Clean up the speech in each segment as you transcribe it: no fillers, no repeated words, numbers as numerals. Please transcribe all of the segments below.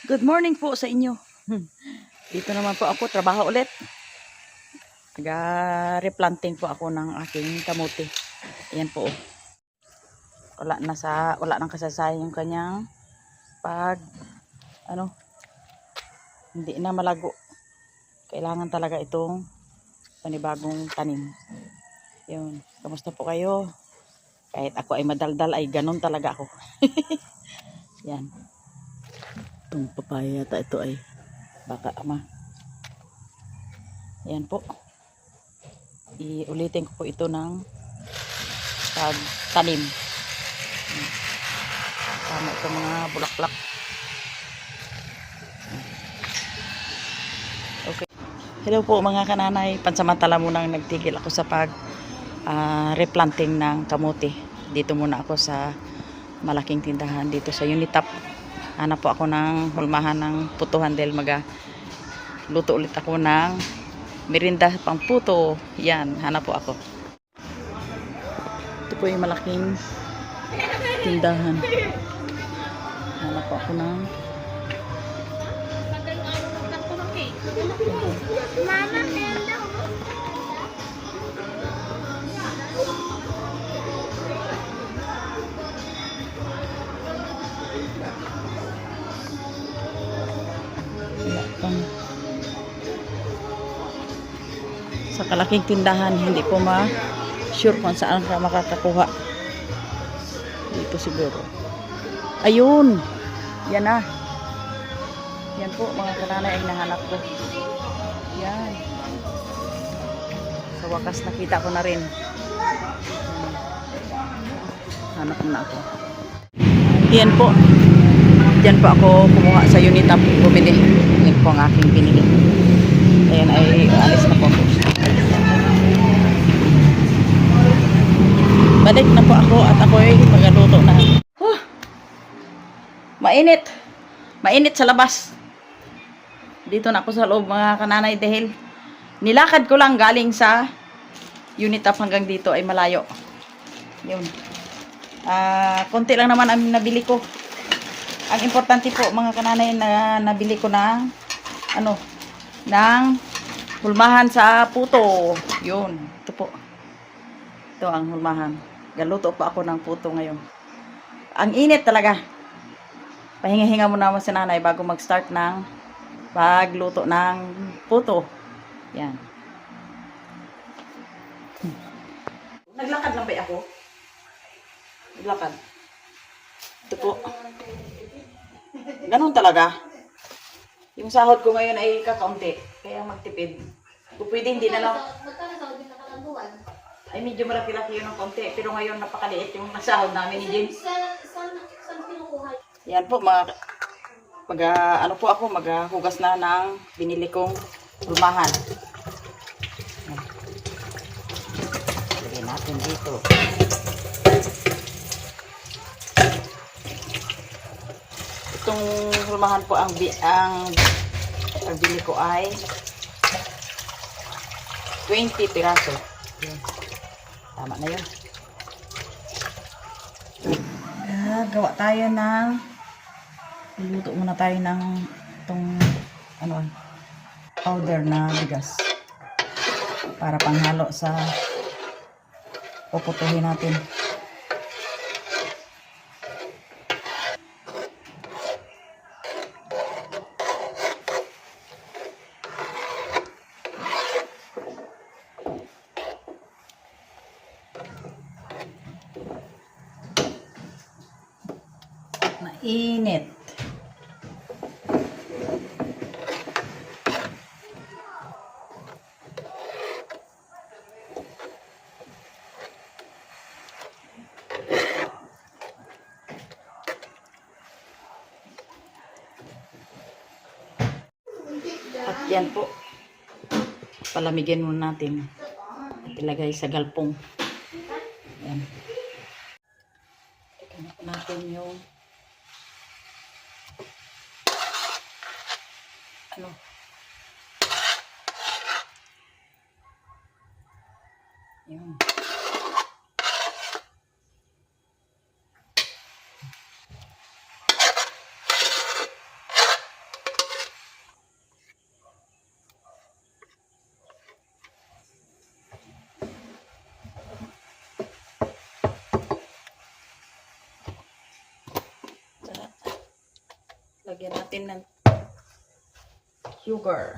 Good morning po sa inyo. Dito naman po ako, trabaho ulit. Replanting po ako ng aking kamote. Ayan po. Wala nang kasasayang yung kanyang pag hindi na malago. Kailangan talaga itong panibagong tanim. Yun. Kamusta po kayo? Kahit ako ay madaldal ay ganun talaga ako. Yan. Itong papaya yata ito ay baka ama. Yan po. Iulitin ko po ito ng pagtanim. Tama ito mga bulaklak. Okay. Hello po mga kananay. Pansamantala munang nagtigil ako sa replanting ng kamote. Dito muna ako sa malaking tindahan dito sa Unitap. Hanap po ako ng hulmahan ng putuhan dahil luto ulit ako ng merinda pang puto. Yan, hanap po ako. Ito po yung malaking tindahan. Hanap po ako ng sa kalaking tindahan, hindi po sure kung saan ka makakakuha. Dito siguro. Ayun! Yan na. Yan po mga kananay ang nahanap ko. Yan. Sa wakas nakita ko na rin. Hanap na ako. Yan po. Diyan po ako kumuha sa Unitap bumili. Yan po ang aking binili. Ayan ay alis na po. Balik na po ako at ako ay magaluto na. Mainit. Mainit sa labas. Dito na ako sa loob mga kananay dahil nilakad ko lang galing sa Unitap hanggang dito ay malayo. Yun. Konti lang naman ang nabili ko. Ang importante po mga kananay na nabili ko ng ng hulmahan sa puto. Yun. Ito po. Ito ang hulmahan. Galuto pa ako ng puto ngayon. Ang init talaga. Pahinga-hinga muna si nanay bago mag-start ng pagluto ng puto. Yan. Naglakad lang ba ako? Naglakad. Ito po. Ganun talaga. Yung sahod ko ngayon ay kakaunti. Kaya magtipid. Kung pwede hindi na lang. Magkano sahod din nakalanduan? Ay medyo malaki-laki yun ng konti. Pero ngayon napakaliit yung sahod namin ni James. Saan kinukuha? Yan po maghugas na ng binili kong hulmahan. Lagyan natin dito. Itong hulmahan po ang bili ko ay 20 piraso. Yan. Tama na yun. Gawa tayo ng luto muna tayo ng itong powder na bigas para panghalo sa puputuhin natin. Mainit. At yan po. Palamigin muna natin. At ilagay sa galpong. Yan. Tignan po natin yung yun. Lagyan natin ng sugar.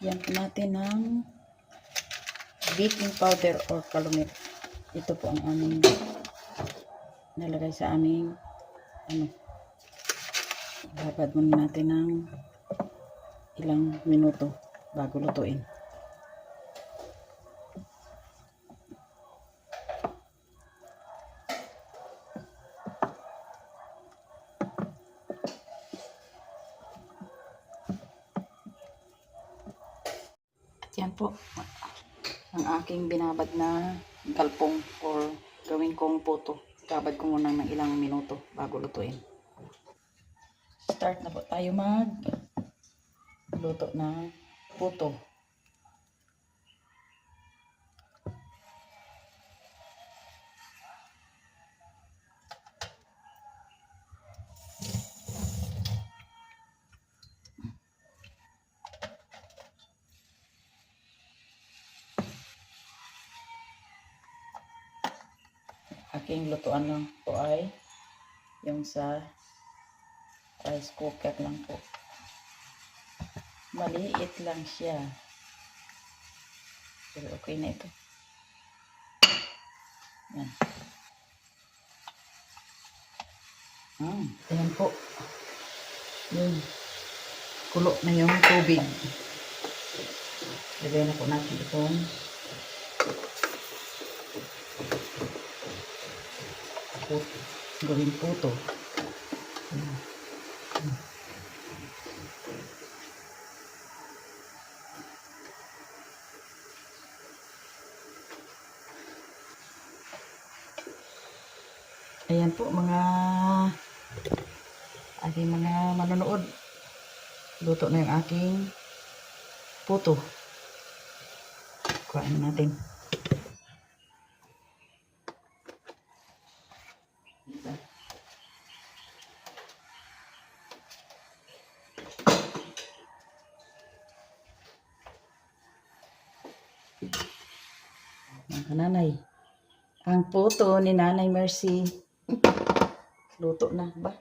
Lagyan po natin ng baking powder or calumet. Ito po ang aming nalagay sa aming babad muna natin ng ilang minuto bago lutuin. Yan po ang aking binabad na galpong or gawin kong puto. Babad ko muna ng ilang minuto bago lutuin. Start na po tayo mag luto ng puto. Aking lutuan lang po ay yung sa rice cooker lang po. Maliit lang siya. Pero okay na ito. Yan. Ayan po. Yun. Kulo na yung tubig. Lagay na po natin itong gawin puto. Ayan po mga aking mga manonood. Luto na yung aking puto. Kuhain natin. Mga kananay, ang puto ni Nanay Mercy. Luto na ba?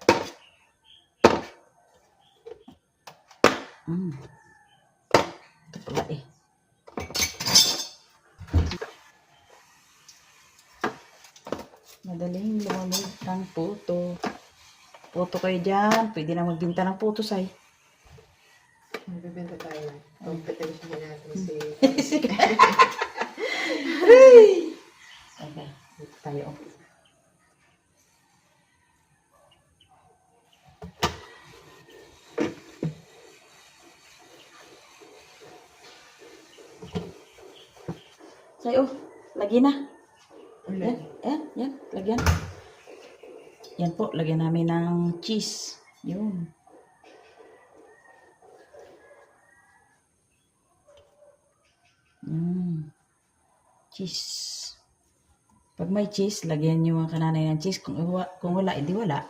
Ito pala eh. Madaling lumamig ng puto. Puto kayo dyan. Pwede na magbinta ng puto, say. Magbibenta tayo na. Competition natin si... Okay, dito tayo. Sayo, lagi na. Yan, lagyan. Yan po, lagyan namin ng cheese. Yun. Cheese. Pag may cheese, lagyan nyo mga kananay ng cheese. Kung wala, edi wala.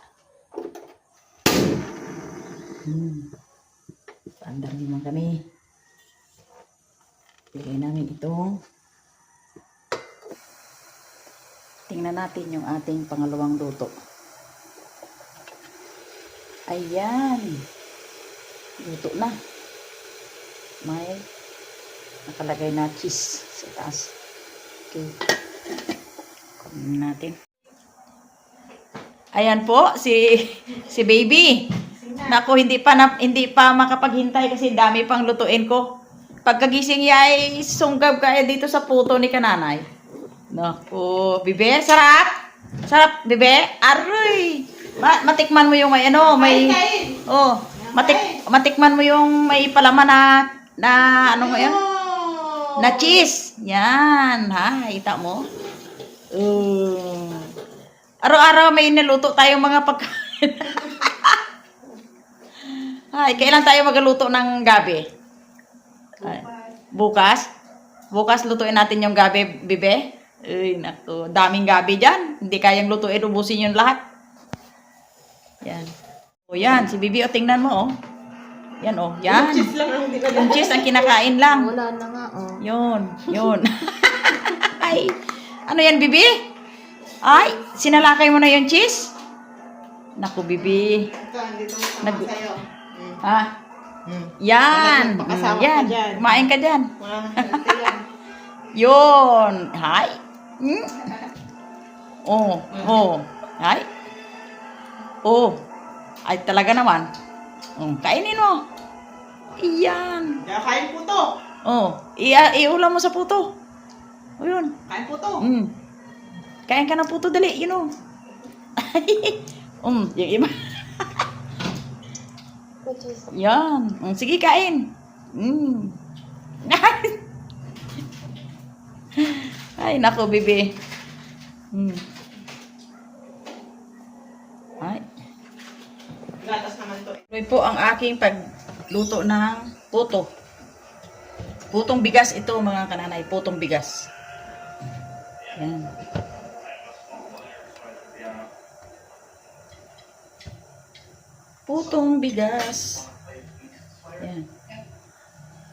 Paandar naman kami. Lagay namin itong tingnan natin yung ating pangalawang luto. Ayan. Luto na. May nakalagay na cheese sa taas. Okay. Kunin natin. Ayan po si baby. Naku, hindi pa makapaghintay kasi dami pang lutuin ko. Pagkagising niya ay sunggab kaya dito sa puto ni kananay. Naku, bibe, sarap. Sarap, bibe. Aroy. Matikman mo yung may matikman mo yung may palaman na ano mo yan? Na cheese. Yan, ha? Kita mo? Araw-araw may niluto tayong mga pagkain. Ay, kailan tayo magluto ng gabi? Bukas? Bukas lutuin natin yung gabi, bibe. Ay, naku. Daming gabi dyan. Hindi kayang lutuin, ubusin yung lahat. Yan. O yan, si Bibi, o tingnan mo, oh. Yan, oh. Yan. Cheese lang ang dinala. Yung cheese ang kinakain lang. Wala na nga, oh. Yun. Ay, ano yan, Bibi? Ay, sinalakay mo na yung cheese? Naku, Bibi. Ito, andito mo Nag- sama sa'yo. Ha? Yan. Pakasama ka Yan. dyan. Kumain ka dyan. Mga healthy lang. Yun. Hi. Oh. Hi. Oh. Ay, talaga naman. Kainin mo. Iyan. Kaya kain po to. Iulam mo sa puto. O yun. Kain po to. Kain ka ng puto, dali. You know. Yung iba. Yan. Sige, kain. Ay, nako, Bibi. Ay. Gatas naman to. Tuloy po ang aking pagluto ng puto. Putong bigas ito, mga kananay. Putong bigas. Yan. Putong bigas. Yan.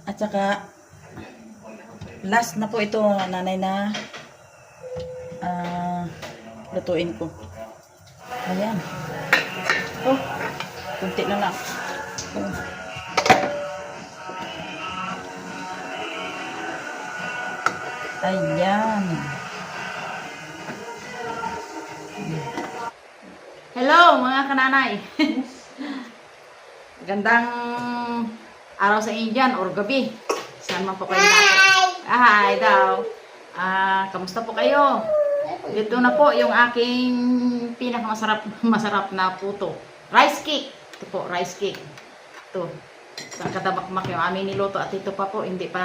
At saka, last na po ito, nanay, na lutuin ko. Ayan. Kunti na lang. Ayan. Hello, mga kananay. Gandang araw sa inyo dyan, or gabi. Saan man po kayo natin? Hi daw. Kamusta po kayo? Dito na po yung aking masarap na puto. Rice cake. Ito po, rice cake. Ito. Isang katabakmak yung aming niluto. At ito pa po, hindi ko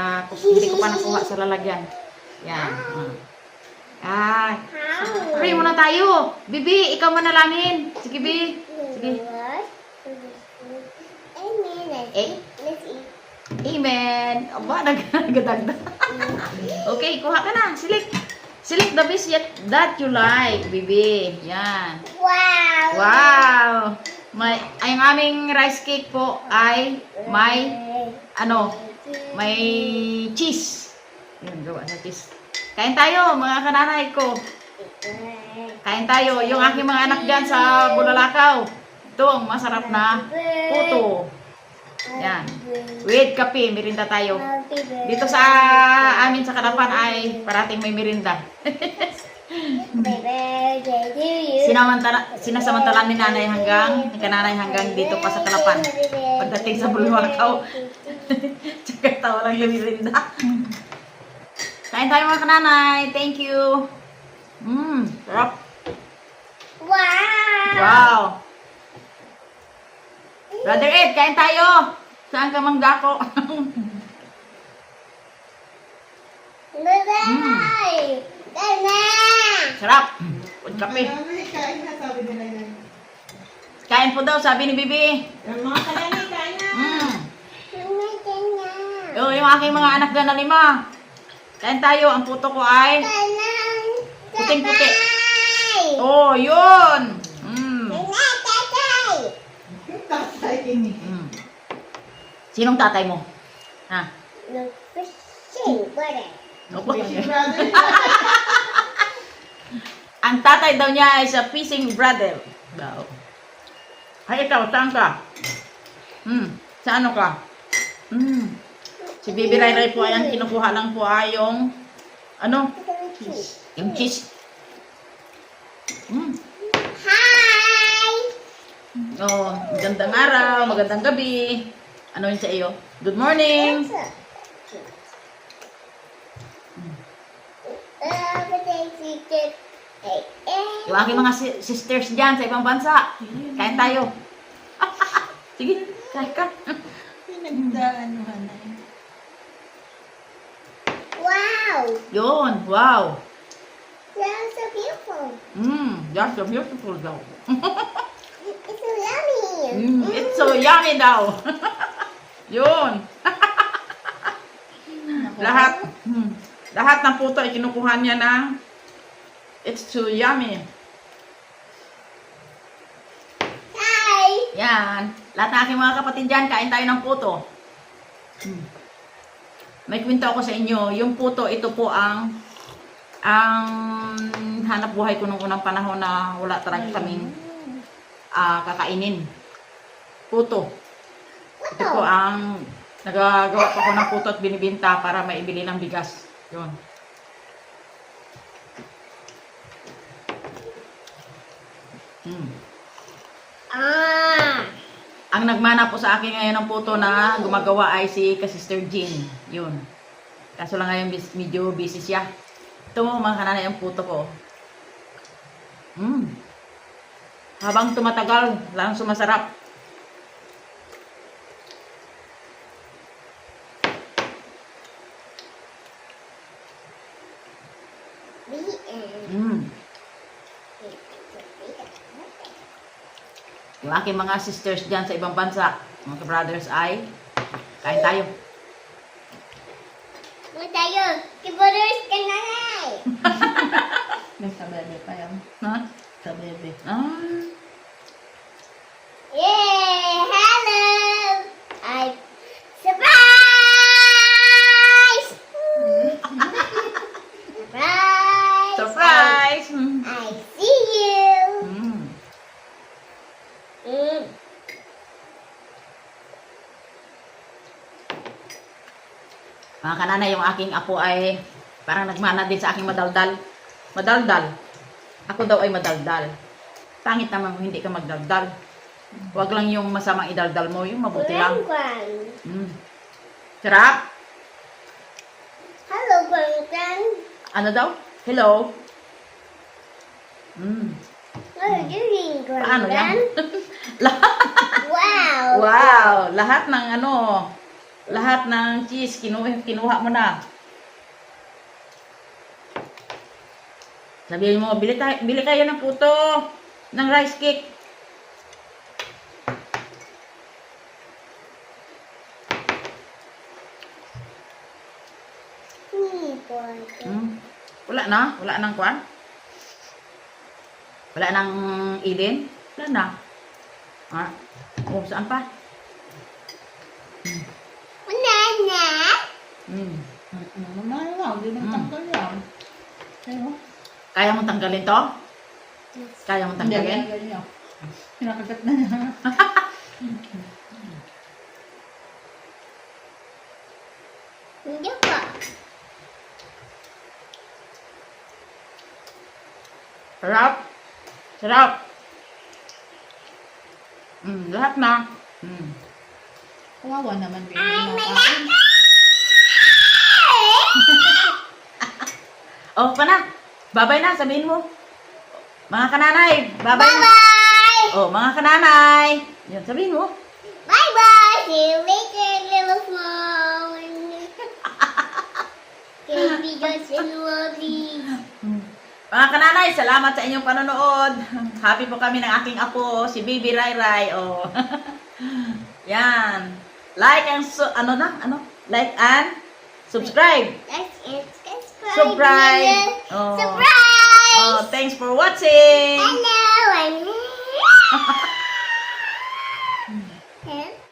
pa nakuha sa lalagyan. Yan. Pray muna tayo. Bibi, ikaw manalangin. Sige, Bi. Sige. Amen. Aba, nagdagdag. Okay, kuha ka na. Select the best that you like, Bibi. Yan. Wow. Ang aming rice cake po ay may cheese. Yan, gawa na cheese. Kain tayo, mga kananay ko. Kain tayo. Yung aking mga anak dyan sa Bulalakaw. Ito ang masarap na puto. Yan. With kape, merinda tayo. Dito sa amin sa Kalapan ay parating may merinda. Sinasamantalan ni kananay hanggang dito pa sa Kalapan. Pagdating sa Bulalakaw, tsaka tawa lang yung merinda. Kain tayo, mga kananay. Thank you. Sarap. Wow. Brother Ed, kain tayo. Saan ka manggako? Sarap. Pud kape. Kain na, sabi nila yan. Kain po daw, sabi ni Bibi. Yung mga kananay, kain na. Yung aking mga anak na 5. Kain tayo. Ang puto ko ay puting-puti. Oh, yun. Tatay ini. Sinong tatay mo? Ha? Brother. Ang tatay daw niya ay sa fishing brother. Daw. Ay, ikaw, saan ka? Sa ano ka? Si Bibi Ray Ray po ay ang kinukuha lang po ay yung yung cheese. Oh, magandang araw, magandang gabi. Ano yun sa iyo? Good morning. Yung aking mga sisters dyan sa ibang bansa. Kain tayo. Sige, kain ka. Pinagdaanuhan na yun. Yun, wow. That's so beautiful. That's so beautiful daw. It's so yummy. It's so yummy daw. Yun. Lahat ng puto ay kinukuha niya na it's too yummy. Hi! Yan. Lahat ng aking mga kapatid dyan, kain tayo ng puto. May kwento ako sa inyo. Yung puto, ito po ang hanap buhay ko nung unang panahon na wala talaga kaming kakainin. Puto. Ito po ang nagagawa pa ko ng puto at binibinta para maibili ng bigas. Yun. Ang nagmana po sa akin ngayon ng puto na gumagawa ay si Sister Jean. Yun. Kaso lang ngayon medyo busy siya. Ito mga kananay ang puto ko. Habang tumatagal, lang sumasarap. Yung aking mga sisters dyan sa ibang bansa, mga brothers ay kain tayo. Ano tayo? Kiboders ka na May sa bebe pa yan. Ha? Sa bebe. Yay! Hello! I surprise! Surprise! Surprise! I see you! Mga kanana, yung aking apo ay parang nagmana din sa aking madaldal. Madaldal. Ako daw ay madaldal. Pangit naman kung hindi ka magdaldal. Huwag lang yung masamang idaldal mo, yung mabuti lang. Sarap? Hello, Grandpan. Ano daw? Hello? What are you doing, Paano yan? Grandpan? Wow! Wow! Lahat ng cheese, kinuha mo na. Sabihin mo, bili kayo ng puto, ng rice cake. Wala nang kwan? Wala nang Eden? Wala na. Saan pa? Banana? Mamaya lang, hindi nang tanggal yan. Ayun. Kaya mong tanggalin to? Kaya mong Hindi, tanggalin? ganyan. Pinakagat na niya. Hindi pa. Sarap. Sarap. Lahat na. Kawawa naman, baby. Oh, na. Babay na, sabihin mo. Mga kananay, babay na. Bye-bye! Oh, mga kananay. Yun, sabihin mo. Bye-bye! See you later, little small. Baby, just in lovely. Mga kananay, salamat sa inyong panonood. Happy po kami ng aking apo, si Baby Rai Rai. Oh. Yan. Like and like and subscribe. That's it. Subscribe. Subscribe. Oh. Surprise! Oh, thanks for watching.